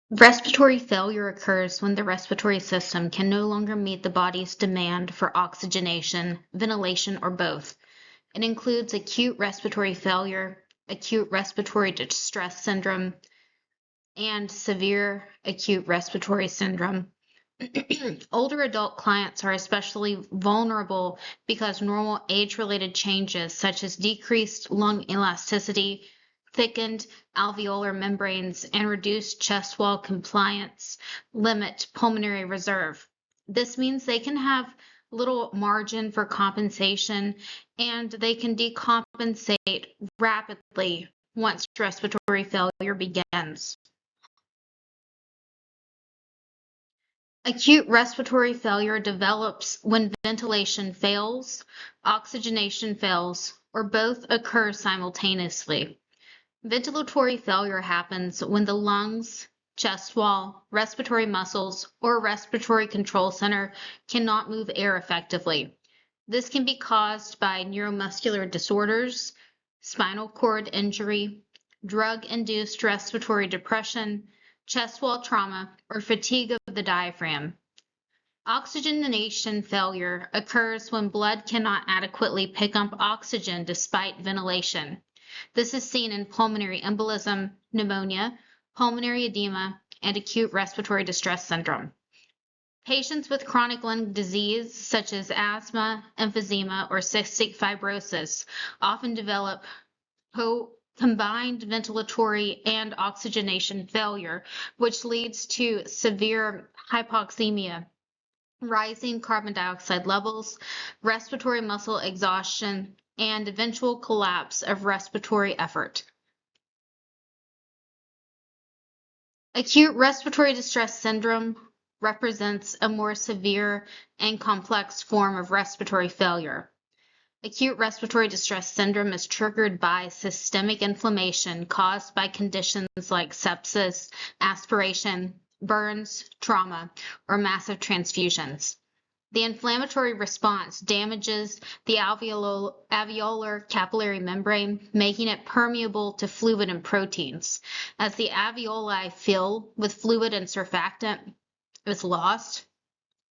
Respiratory failure occurs when the respiratory system can no longer meet the body's demand for oxygenation, ventilation, or both. It includes acute respiratory failure, acute respiratory distress syndrome, and severe acute respiratory syndrome. Older adult clients are especially vulnerable because normal age-related changes such as decreased lung elasticity, thickened alveolar membranes, and reduced chest wall compliance limit pulmonary reserve. This means they can have little margin for compensation and they can decompensate rapidly once respiratory failure begins. Acute respiratory failure develops when ventilation fails, oxygenation fails, or both occur simultaneously. Ventilatory failure happens when the lungs, chest wall, respiratory muscles, or respiratory control center cannot move air effectively. This can be caused by neuromuscular disorders, spinal cord injury, drug-induced respiratory depression, chest wall trauma, or fatigue of the diaphragm. Oxygenation failure occurs when blood cannot adequately pick up oxygen despite ventilation. This is seen in pulmonary embolism, pneumonia, pulmonary edema, and acute respiratory distress syndrome. Patients with chronic lung disease, such as asthma, emphysema, or cystic fibrosis, often develop combined ventilatory and oxygenation failure, which leads to severe hypoxemia, rising carbon dioxide levels, respiratory muscle exhaustion, and eventual collapse of respiratory effort. Acute respiratory distress syndrome represents a more severe and complex form of respiratory failure. Acute respiratory distress syndrome is triggered by systemic inflammation caused by conditions like sepsis, aspiration, burns, trauma, or massive transfusions. The inflammatory response damages the alveolar capillary membrane, making it permeable to fluid and proteins. As the alveoli fill with fluid and surfactant is lost,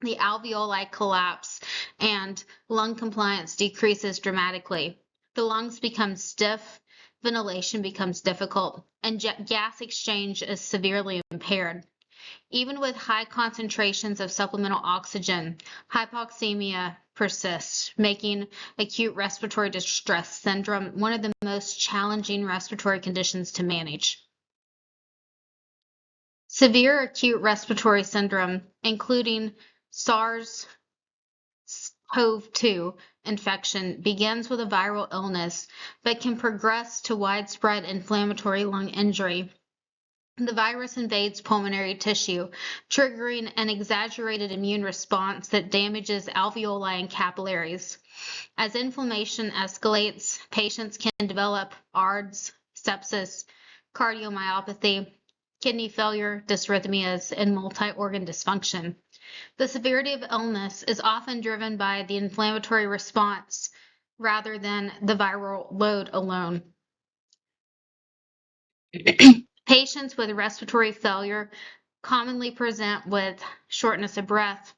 the alveoli collapse and lung compliance decreases dramatically. The lungs become stiff, ventilation becomes difficult, and gas exchange is severely impaired. Even with high concentrations of supplemental oxygen, hypoxemia persists, making acute respiratory distress syndrome one of the most challenging respiratory conditions to manage. Severe acute respiratory syndrome, including SARS-CoV-2 infection, begins with a viral illness but can progress to widespread inflammatory lung injury. The virus invades pulmonary tissue, triggering an exaggerated immune response that damages alveoli and capillaries. As inflammation escalates, patients can develop ARDS, sepsis, cardiomyopathy, kidney failure, dysrhythmias, and multi-organ dysfunction. The severity of illness is often driven by the inflammatory response rather than the viral load alone. Patients with respiratory failure commonly present with shortness of breath,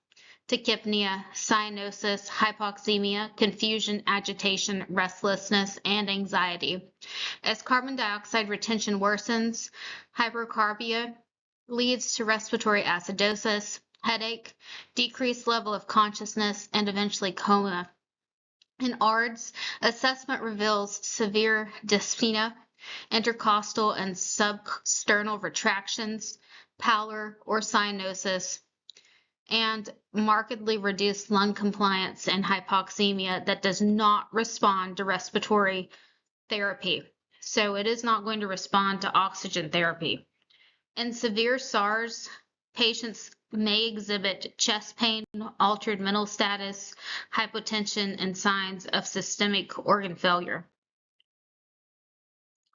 tachypnea, cyanosis, hypoxemia, confusion, agitation, restlessness, and anxiety. As carbon dioxide retention worsens, hypercarbia leads to respiratory acidosis, headache, decreased level of consciousness, and eventually coma. In ARDS, assessment reveals severe dyspnea, intercostal and substernal retractions, pallor or cyanosis, and markedly reduced lung compliance and hypoxemia that does not respond to respiratory therapy. So it is not going to respond to oxygen therapy. In severe SARS, patients may exhibit chest pain, altered mental status, hypotension, and signs of systemic organ failure.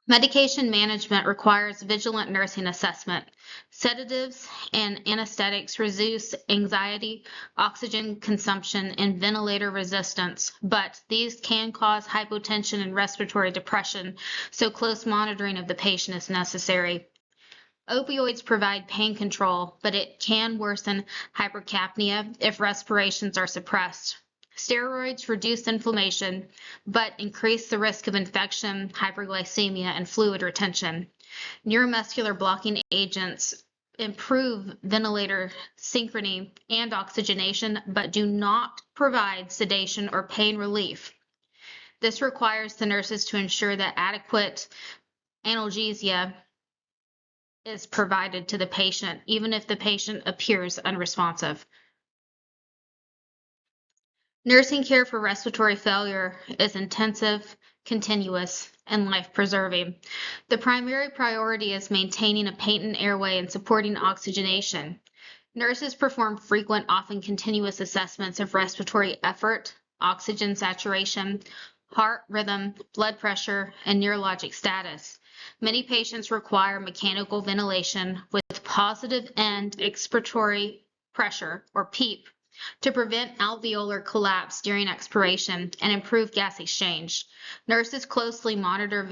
Medication management requires vigilant nursing assessment. Sedatives and anesthetics reduce anxiety, oxygen consumption, and ventilator resistance, but these can cause hypotension and respiratory depression, so close monitoring of the patient is necessary. Opioids provide pain control, but it can worsen hypercapnia if respirations are suppressed. Steroids reduce inflammation, but increase the risk of infection, hyperglycemia, and fluid retention. Neuromuscular blocking agents improve ventilator synchrony and oxygenation, but do not provide sedation or pain relief. This requires the nurses to ensure that adequate analgesia is provided to the patient, even if the patient appears unresponsive. Nursing care for respiratory failure is intensive, continuous, and life-preserving. The primary priority is maintaining a patent airway and supporting oxygenation. Nurses perform frequent, often continuous assessments of respiratory effort, oxygen saturation, heart rhythm, blood pressure, and neurologic status. Many patients require mechanical ventilation with positive end expiratory pressure, or PEEP, to prevent alveolar collapse during expiration and improve gas exchange. Nurses closely monitor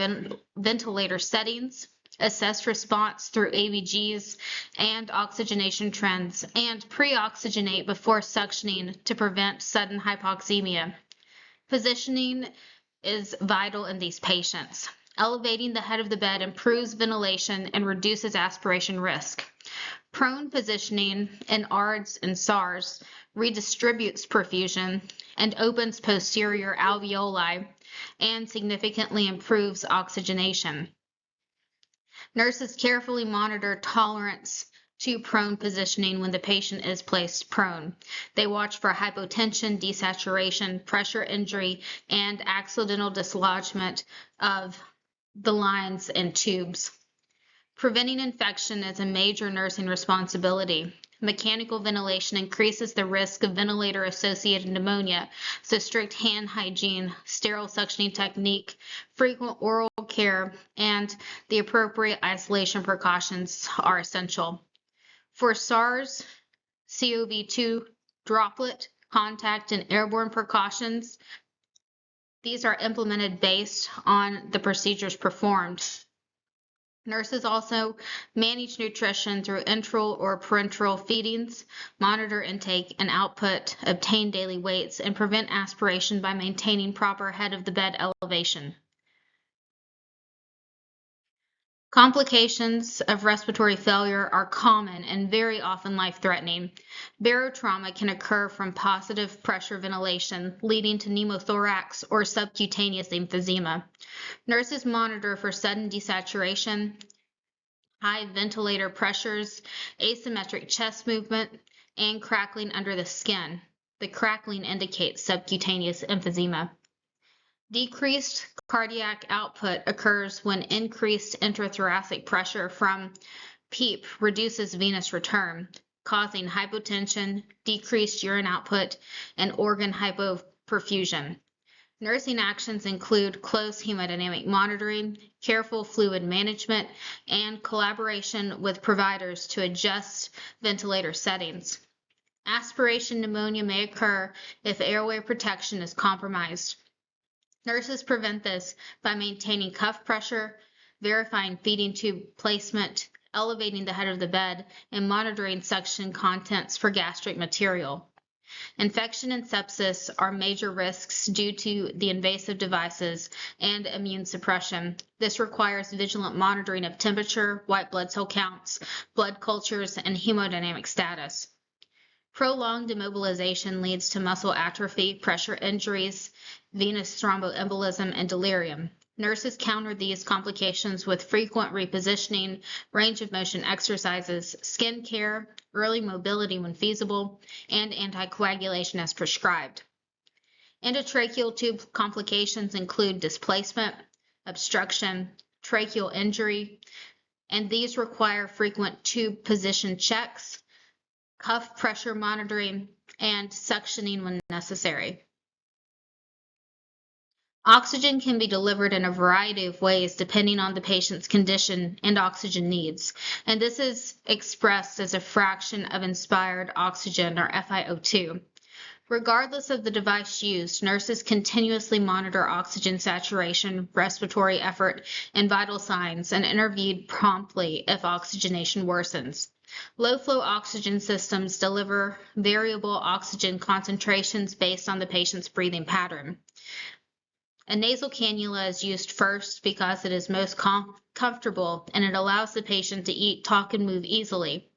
ventilator settings, assess response through ABGs and oxygenation trends, and pre-oxygenate before suctioning to prevent sudden hypoxemia. Positioning is vital in these patients. Elevating the head of the bed improves ventilation and reduces aspiration risk. Prone positioning in ARDS and SARS redistributes perfusion and opens posterior alveoli and significantly improves oxygenation. Nurses carefully monitor tolerance to prone positioning when the patient is placed prone. They watch for hypotension, desaturation, pressure injury, and accidental dislodgement of the lines and tubes. Preventing infection is a major nursing responsibility. Mechanical ventilation increases the risk of ventilator-associated pneumonia, so strict hand hygiene, sterile suctioning technique, frequent oral care, and the appropriate isolation precautions are essential. For SARS-CoV-2 droplet, contact, and airborne precautions, these are implemented based on the procedures performed. Nurses also manage nutrition through enteral or parenteral feedings, monitor intake and output, obtain daily weights, and prevent aspiration by maintaining proper head of the bed elevation. Complications of respiratory failure are common and very often life-threatening. Barotrauma can occur from positive pressure ventilation, leading to pneumothorax or subcutaneous emphysema. Nurses monitor for sudden desaturation, high ventilator pressures, asymmetric chest movement, and crackling under the skin. The crackling indicates subcutaneous emphysema. Decreased cardiac output occurs when increased intrathoracic pressure from PEEP reduces venous return, causing hypotension, decreased urine output, and organ hypoperfusion. Nursing actions include close hemodynamic monitoring, careful fluid management, and collaboration with providers to adjust ventilator settings. Aspiration pneumonia may occur if airway protection is compromised. Nurses prevent this by maintaining cuff pressure, verifying feeding tube placement, elevating the head of the bed, and monitoring suction contents for gastric material. Infection and sepsis are major risks due to the invasive devices and immune suppression. This requires vigilant monitoring of temperature, white blood cell counts, blood cultures, and hemodynamic status. Prolonged immobilization leads to muscle atrophy, pressure injuries, venous thromboembolism, and delirium. Nurses counter these complications with frequent repositioning, range of motion exercises, skin care, early mobility when feasible, and anticoagulation as prescribed. Endotracheal tube complications include displacement, obstruction, tracheal injury, and these require frequent tube position checks, cuff pressure monitoring, and suctioning when necessary. Oxygen can be delivered in a variety of ways depending on the patient's condition and oxygen needs, and this is expressed as a fraction of inspired oxygen, or FiO2. Regardless of the device used, nurses continuously monitor oxygen saturation, respiratory effort, and vital signs, and intervene promptly if oxygenation worsens. Low-flow oxygen systems deliver variable oxygen concentrations based on the patient's breathing pattern. A nasal cannula is used first because it is most comfortable and it allows the patient to eat, talk, and move easily.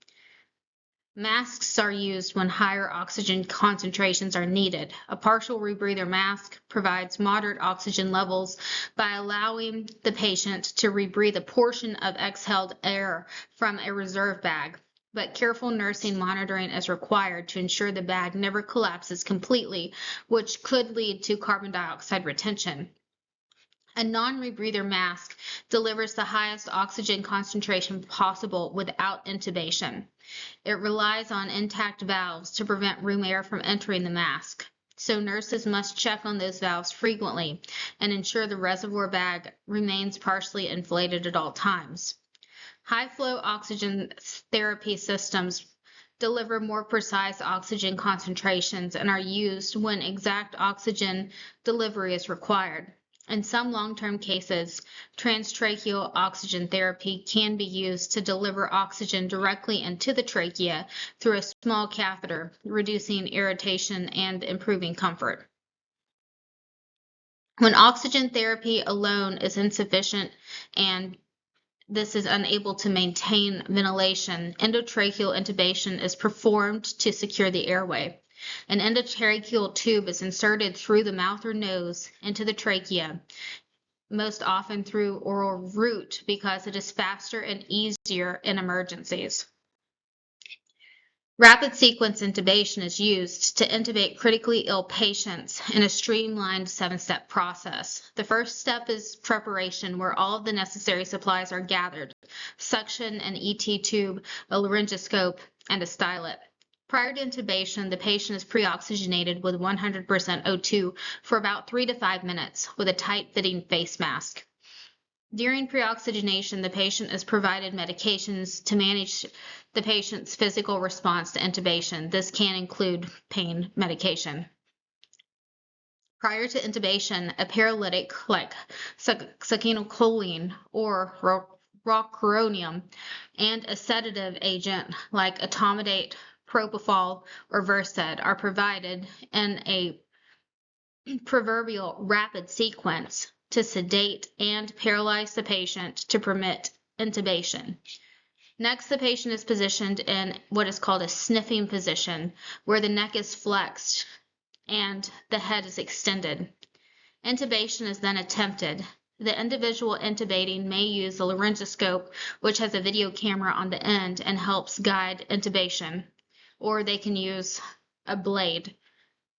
Masks are used when higher oxygen concentrations are needed. A partial rebreather mask provides moderate oxygen levels by allowing the patient to rebreathe a portion of exhaled air from a reserve bag, but careful nursing monitoring is required to ensure the bag never collapses completely, which could lead to carbon dioxide retention. A non-rebreather mask delivers the highest oxygen concentration possible without intubation. It relies on intact valves to prevent room air from entering the mask. So nurses must check on those valves frequently and ensure the reservoir bag remains partially inflated at all times. High-flow oxygen therapy systems deliver more precise oxygen concentrations and are used when exact oxygen delivery is required. In some long-term cases, transtracheal oxygen therapy can be used to deliver oxygen directly into the trachea through a small catheter, reducing irritation and improving comfort. When oxygen therapy alone is insufficient and this is unable to maintain ventilation, endotracheal intubation is performed to secure the airway. An endotracheal tube is inserted through the mouth or nose into the trachea, most often through oral route because it is faster and easier in emergencies. Rapid sequence intubation is used to intubate critically ill patients in a streamlined 7-step process. The first step is preparation, where all of the necessary supplies are gathered: suction, an ET tube, a laryngoscope, and a stylet. Prior to intubation, the patient is pre-oxygenated with 100% O2 for about 3 to 5 minutes with a tight-fitting face mask. During pre-oxygenation, the patient is provided medications to manage the patient's physical response to intubation. This can include pain medication. Prior to intubation, a paralytic like succinylcholine or rocuronium and a sedative agent like etomidate, propofol, or Versed are provided in a proverbial rapid sequence to sedate and paralyze the patient to permit intubation. Next, the patient is positioned in what is called a sniffing position, where the neck is flexed and the head is extended. Intubation is then attempted. The individual intubating may use a laryngoscope, which has a video camera on the end and helps guide intubation, or they can use a blade.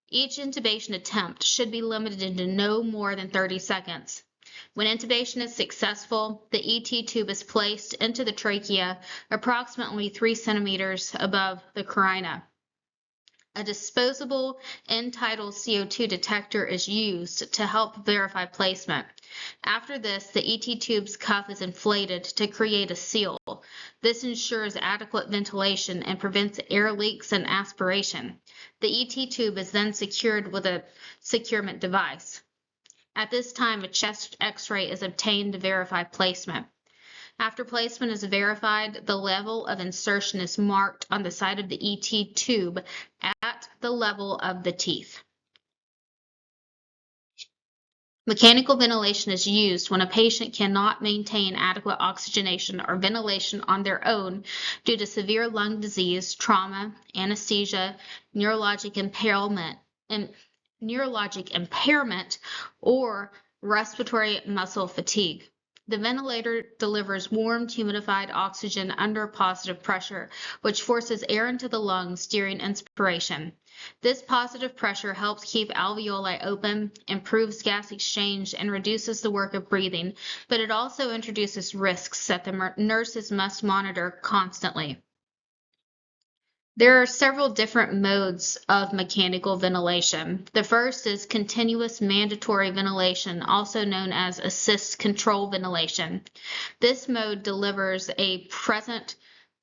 Each intubation attempt should be limited into no more than 30 seconds. When intubation is successful, the ET tube is placed into the trachea approximately 3 centimeters above the carina. A disposable end-tidal CO2 detector is used to help verify placement. After this, the ET tube's cuff is inflated to create a seal. This ensures adequate ventilation and prevents air leaks and aspiration. The ET tube is then secured with a securement device. At this time, a chest X-ray is obtained to verify placement. After placement is verified, the level of insertion is marked on the side of the ET tube at the level of the teeth. Mechanical ventilation is used when a patient cannot maintain adequate oxygenation or ventilation on their own due to severe lung disease, trauma, anesthesia, neurologic impairment, or respiratory muscle fatigue. The ventilator delivers warm, humidified oxygen under positive pressure, which forces air into the lungs during inspiration. This positive pressure helps keep alveoli open, improves gas exchange, and reduces the work of breathing, but it also introduces risks that the nurses must monitor constantly. There are several different modes of mechanical ventilation. The first is continuous mandatory ventilation, also known as assist control ventilation. This mode delivers a present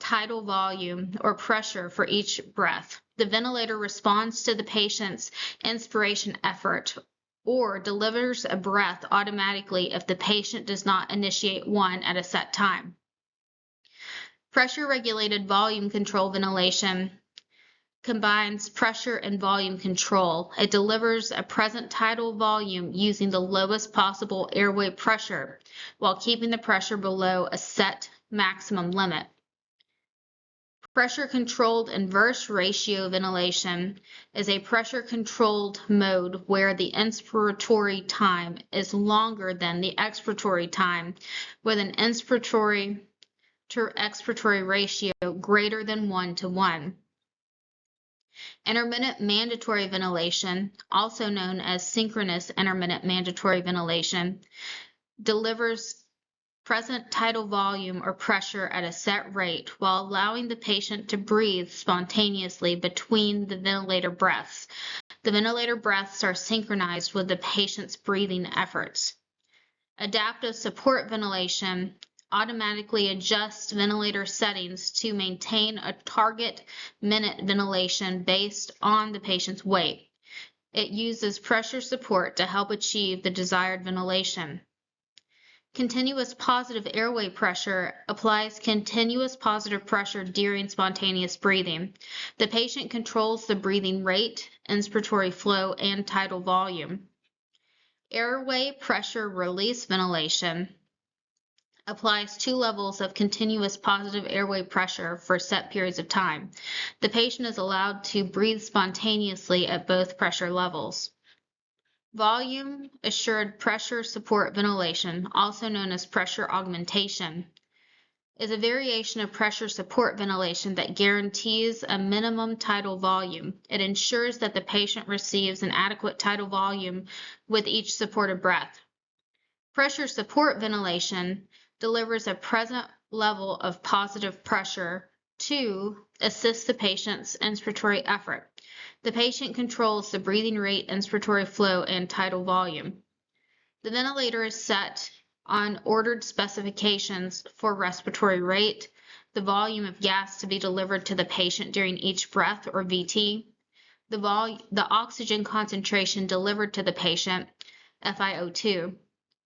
tidal volume or pressure for each breath. The ventilator responds to the patient's inspiration effort or delivers a breath automatically if the patient does not initiate one at a set time. Pressure-regulated volume control ventilation combines pressure and volume control. It delivers a present tidal volume using the lowest possible airway pressure while keeping the pressure below a set maximum limit. Pressure-controlled inverse ratio ventilation is a pressure-controlled mode where the inspiratory time is longer than the expiratory time, with an inspiratory to expiratory ratio greater than 1:1. Intermittent mandatory ventilation, also known as synchronous intermittent mandatory ventilation, delivers present tidal volume or pressure at a set rate while allowing the patient to breathe spontaneously between the ventilator breaths. The ventilator breaths are synchronized with the patient's breathing efforts. Adaptive support ventilation automatically adjusts ventilator settings to maintain a target minute ventilation based on the patient's weight. It uses pressure support to help achieve the desired ventilation. Continuous positive airway pressure applies continuous positive pressure during spontaneous breathing. The patient controls the breathing rate, inspiratory flow, and tidal volume. Airway pressure release ventilation applies 2 levels of continuous positive airway pressure for set periods of time. The patient is allowed to breathe spontaneously at both pressure levels. Volume assured pressure support ventilation, also known as pressure augmentation, is a variation of pressure support ventilation that guarantees a minimum tidal volume. It ensures that the patient receives an adequate tidal volume with each supported breath. Pressure support ventilation delivers a present level of positive pressure to assist the patient's inspiratory effort. The patient controls the breathing rate, inspiratory flow, and tidal volume. The ventilator is set on ordered specifications for respiratory rate, the volume of gas to be delivered to the patient during each breath or VT, the oxygen concentration delivered to the patient, FiO2,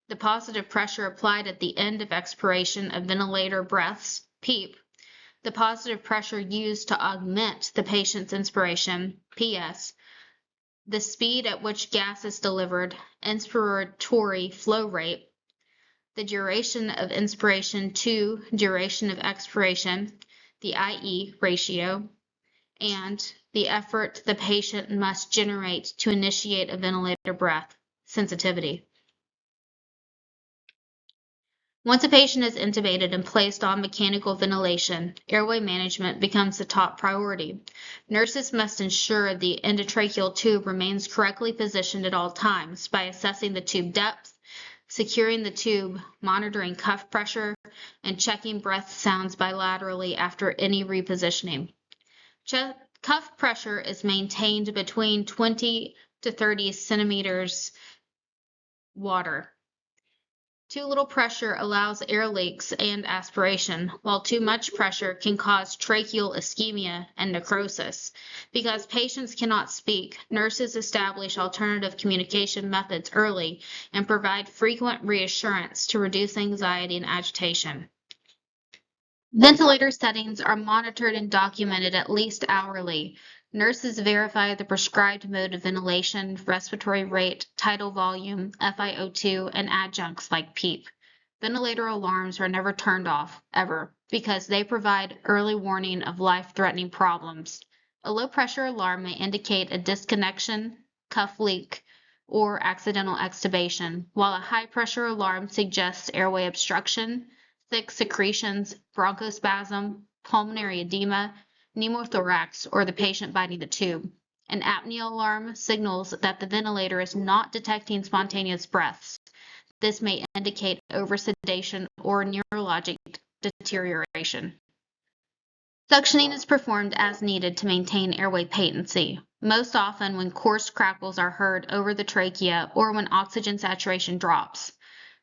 the positive pressure applied at the end of expiration of ventilator breaths, PEEP, the positive pressure used to augment the patient's inspiration, PS, the speed at which gas is delivered, inspiratory flow rate, the duration of inspiration to duration of expiration, the IE ratio, and the effort the patient must generate to initiate a ventilator breath, sensitivity. Once a patient is intubated and placed on mechanical ventilation, airway management becomes the top priority. Nurses must ensure the endotracheal tube remains correctly positioned at all times by assessing the tube depth, securing the tube, monitoring cuff pressure, and checking breath sounds bilaterally after any repositioning. Cuff pressure is maintained between 20 to 30 centimeters water. Too little pressure allows air leaks and aspiration, while too much pressure can cause tracheal ischemia and necrosis. Because patients cannot speak, nurses establish alternative communication methods early and provide frequent reassurance to reduce anxiety and agitation. Ventilator settings are monitored and documented at least hourly. Nurses verify the prescribed mode of ventilation, respiratory rate, tidal volume, FiO2, and adjuncts like PEEP. Ventilator alarms are never turned off, ever, because they provide early warning of life-threatening problems. A low-pressure alarm may indicate a disconnection, cuff leak, or accidental extubation, while a high-pressure alarm suggests airway obstruction, thick secretions, bronchospasm, pulmonary edema, pneumothorax, or the patient biting the tube. An apnea alarm signals that the ventilator is not detecting spontaneous breaths. This may indicate oversedation or neurologic deterioration. Suctioning is performed as needed to maintain airway patency, most often when coarse crackles are heard over the trachea or when oxygen saturation drops.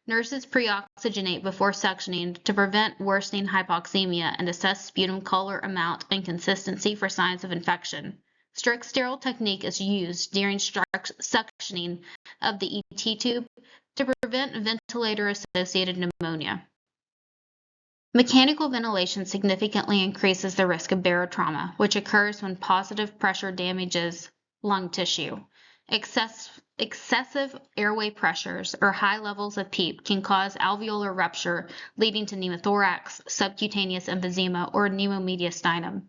Nurses pre-oxygenate before suctioning to prevent worsening hypoxemia and assess sputum color, amount, and consistency for signs of infection. Strict sterile technique is used during suctioning of the ET tube to prevent ventilator-associated pneumonia. Mechanical ventilation significantly increases the risk of barotrauma, which occurs when positive pressure damages lung tissue. Excessive airway pressures or high levels of PEEP can cause alveolar rupture, leading to pneumothorax, subcutaneous emphysema, or pneumomediastinum.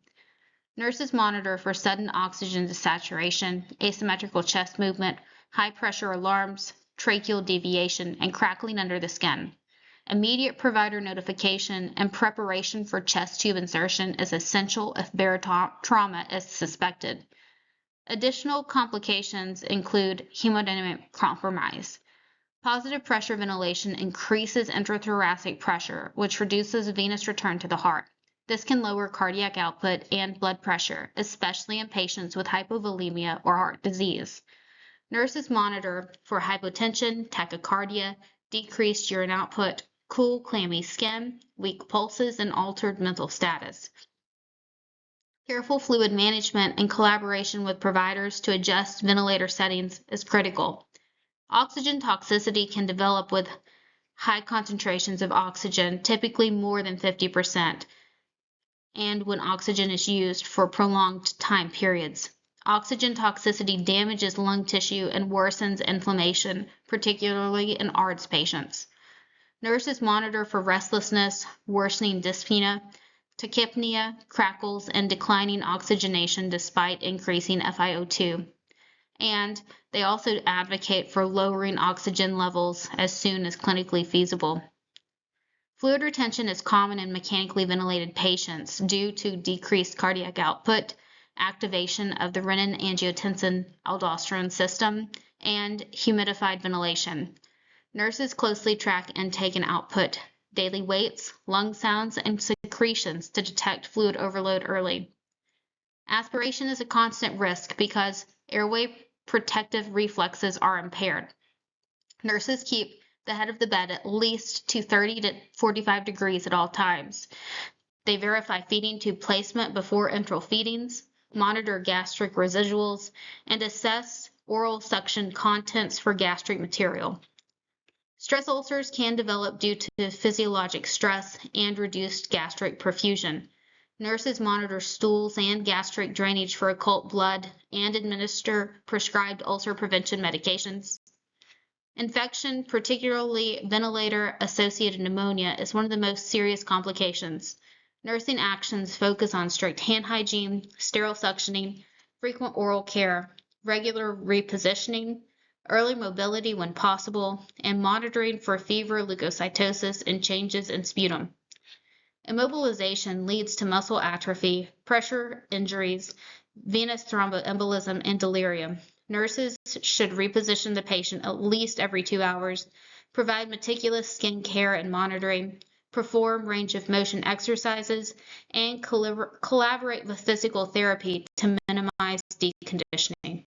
Nurses monitor for sudden oxygen desaturation, asymmetrical chest movement, high pressure alarms, tracheal deviation, and crackling under the skin. Immediate provider notification and preparation for chest tube insertion is essential if barotrauma is suspected. Additional complications include hemodynamic compromise. Positive pressure ventilation increases intrathoracic pressure, which reduces venous return to the heart. This can lower cardiac output and blood pressure, especially in patients with hypovolemia or heart disease. Nurses monitor for hypotension, tachycardia, decreased urine output, cool, clammy skin, weak pulses, and altered mental status. Careful fluid management and collaboration with providers to adjust ventilator settings is critical. Oxygen toxicity can develop with high concentrations of oxygen, typically more than 50%, and when oxygen is used for prolonged time periods. Oxygen toxicity damages lung tissue and worsens inflammation, particularly in ARDS patients. Nurses monitor for restlessness, worsening dyspnea, tachypnea, crackles, and declining oxygenation despite increasing FiO2. And they also advocate for lowering oxygen levels as soon as clinically feasible. Fluid retention is common in mechanically ventilated patients due to decreased cardiac output, activation of the renin-angiotensin-aldosterone system, and humidified ventilation. Nurses closely track intake and output, daily weights, lung sounds, and secretions to detect fluid overload early. Aspiration is a constant risk because airway protective reflexes are impaired. Nurses keep the head of the bed at least to 30 to 45 degrees at all times. They verify feeding tube placement before enteral feedings, monitor gastric residuals, and assess oral suction contents for gastric material. Stress ulcers can develop due to physiologic stress and reduced gastric perfusion. Nurses monitor stools and gastric drainage for occult blood and administer prescribed ulcer prevention medications. Infection, particularly ventilator-associated pneumonia, is one of the most serious complications. Nursing actions focus on strict hand hygiene, sterile suctioning, frequent oral care, regular repositioning, early mobility when possible, and monitoring for fever, leukocytosis, and changes in sputum. Immobilization leads to muscle atrophy, pressure injuries, venous thromboembolism, and delirium. Nurses should reposition the patient at least every 2 hours, provide meticulous skin care and monitoring, perform range of motion exercises, and collaborate with physical therapy to minimize deconditioning.